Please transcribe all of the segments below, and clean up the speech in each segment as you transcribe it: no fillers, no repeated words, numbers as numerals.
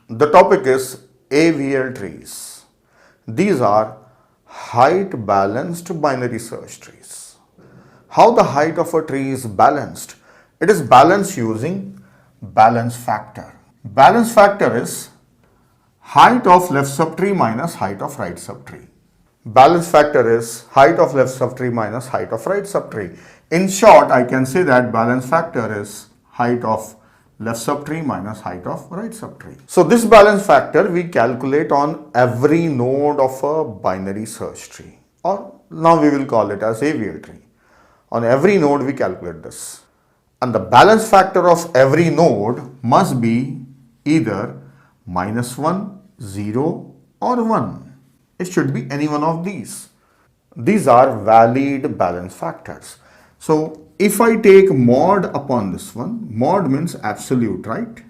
The topic is AVL trees. These are height balanced binary search trees. How the height of a tree is balanced? It is balanced using balance factor. Balance factor is height of left subtree minus height of right subtree. Balance factor is height of left subtree minus height of right subtree. In short, I can say that balance factor is height of left subtree minus height of right subtree. So this balance factor we calculate on every node of a binary search tree, or now we will call it as AVL tree. On every node we calculate this. And the balance factor of every node must be either -1, 0 or 1. It should be any one of these. These are valid balance factors. So if I take mod upon this one, mod means absolute, right?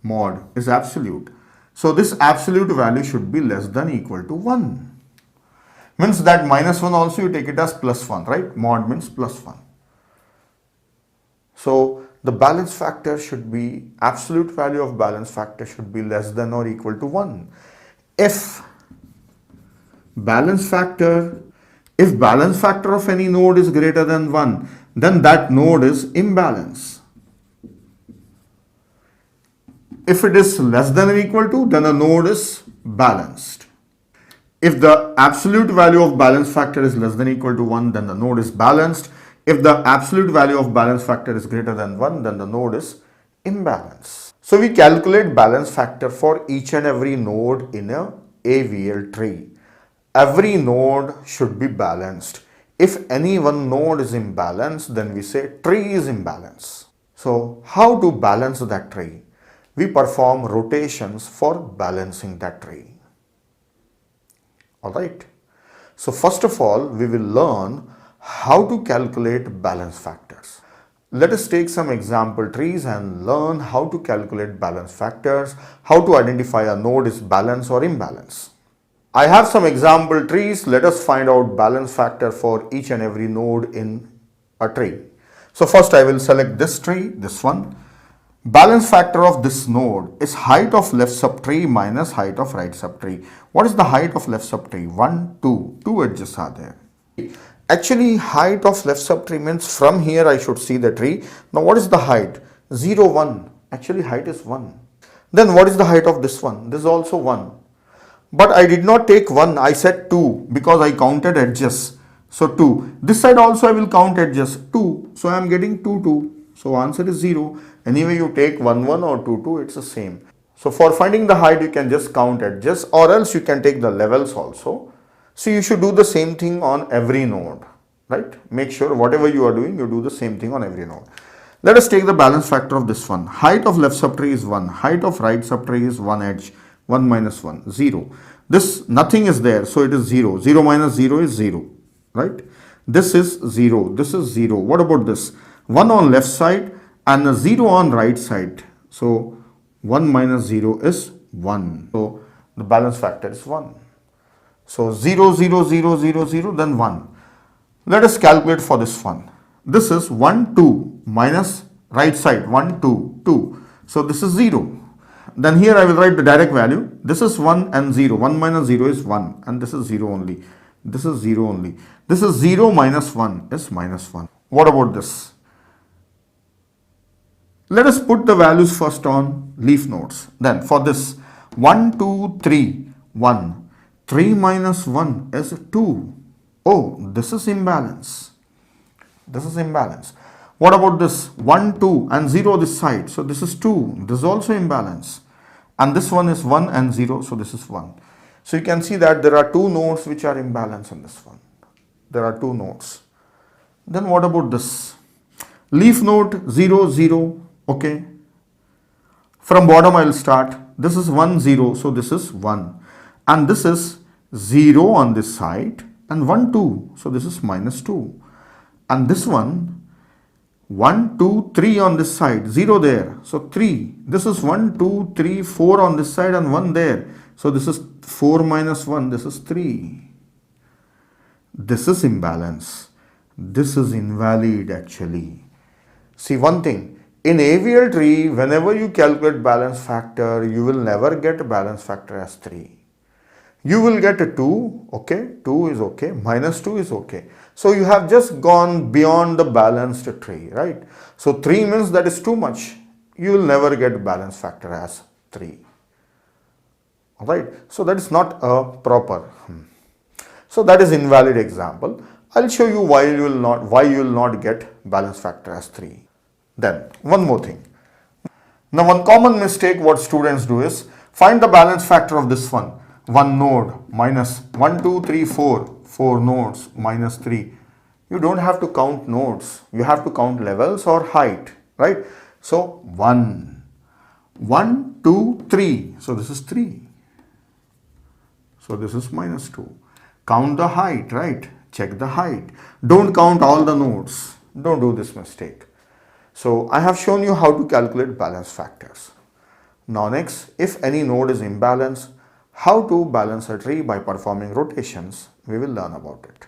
Mod is absolute. So this absolute value should be less than equal to 1. Means that -1 also you take it as +1, right? Mod means +1. So the balance factor should be, absolute value of balance factor should be less than or equal to 1. If balance factor of any node is greater than 1, then that node is imbalance. If it is less than or equal to, then a node is balanced. If the absolute value of balance factor is less than or equal to 1, then the node is balanced. If the absolute value of balance factor is greater than 1, then the node is imbalanced. So we calculate balance factor for each and every node in a AVL tree. Every node should be balanced. If any one node is imbalanced, then we say tree is imbalanced. So how to balance that tree? We perform rotations for balancing that tree. Alright. So first of all, we will learn how to calculate balance factors. Let us take some example trees and learn how to calculate balance factors, how to identify a node is balanced or imbalance. I have some example trees. Let us find out balance factor for each and every node in a tree. So first I will select this tree, this one. Balance factor of this node is height of left subtree minus height of right subtree. What is the height of left subtree? 1, 2. 2 edges are there. Actually, height of left subtree means from here I should see the tree. Now what is the height? 0, 1. Actually height is 1. Then what is the height of this one? This is also 1. But I did not take 1, I said 2 because I counted edges. So 2. This side also I will count edges, 2. So I am getting 2, 2. So answer is 0. Anyway, you take 1, 1 or 2, 2, it's the same. So for finding the height, you can just count edges, or else you can take the levels also. So you should do the same thing on every node, right? Make sure whatever you are doing, you do the same thing on every node. Let us take the balance factor of this one. Height of left subtree is 1. Height of right subtree is 1 edge. 1 minus 1, 0. This nothing is there, so it is 0. 0 minus 0 is 0, right? This is 0. This is 0. What about this? 1 on left side and a 0 on right side. So 1 minus 0 is 1. So the balance factor is 1. So 0, 0, 0, 0, 0, then 1. Let us calculate for this one. This is 1, 2 minus right side 1, 2, 2. So this is 0. Then here I will write the direct value. This is 1 and 0. 1 minus 0 is 1 and this is 0 only. This is 0 only. This is 0 minus 1 is minus 1. What about this? Let us put the values first on leaf nodes. Then for this 1, 2, 3, 1. 3 minus 1 is 2. Oh, this is imbalance. This is imbalance. What about this 1, 2 and 0 this side? So this is 2. This is also imbalance. And this one is 1 and 0. So this is 1. So you can see that there are two nodes which are imbalanced in this one. There are two nodes. Then what about this? Leaf node 0, 0. Okay. From bottom I will start. This is 1, 0. So this is 1. And this is 0 on this side and 1, 2. So this is minus 2. And this one 1, 2, 3 on this side, 0 there. So 3. This is 1, 2, 3, 4 on this side and 1 there. So this is 4 minus 1. This is 3. This is imbalance. This is invalid actually. See one thing. In AVL tree, whenever you calculate balance factor, you will never get balance factor as 3. You will get a 2, okay, 2 is okay, minus 2 is okay. So you have just gone beyond the balanced tree, right? So 3 means that is too much. You will never get balance factor as 3. Alright, so that is not a proper. So that is invalid example. I'll show you why you will not get balance factor as 3. Then one more thing. Now one common mistake what students do is find the balance factor of this one. One node minus 1, 2, 3, 4. 4 nodes minus 3. You don't have to count nodes. You have to count levels or height, right? So 1, 1, 2, 3. So this is 3. So this is minus 2. Count the height, right? Check the height. Don't count all the nodes. Don't do this mistake. So I have shown you how to calculate balance factors. Now next, if any node is imbalanced, how to balance a tree by performing rotations, we will learn about it.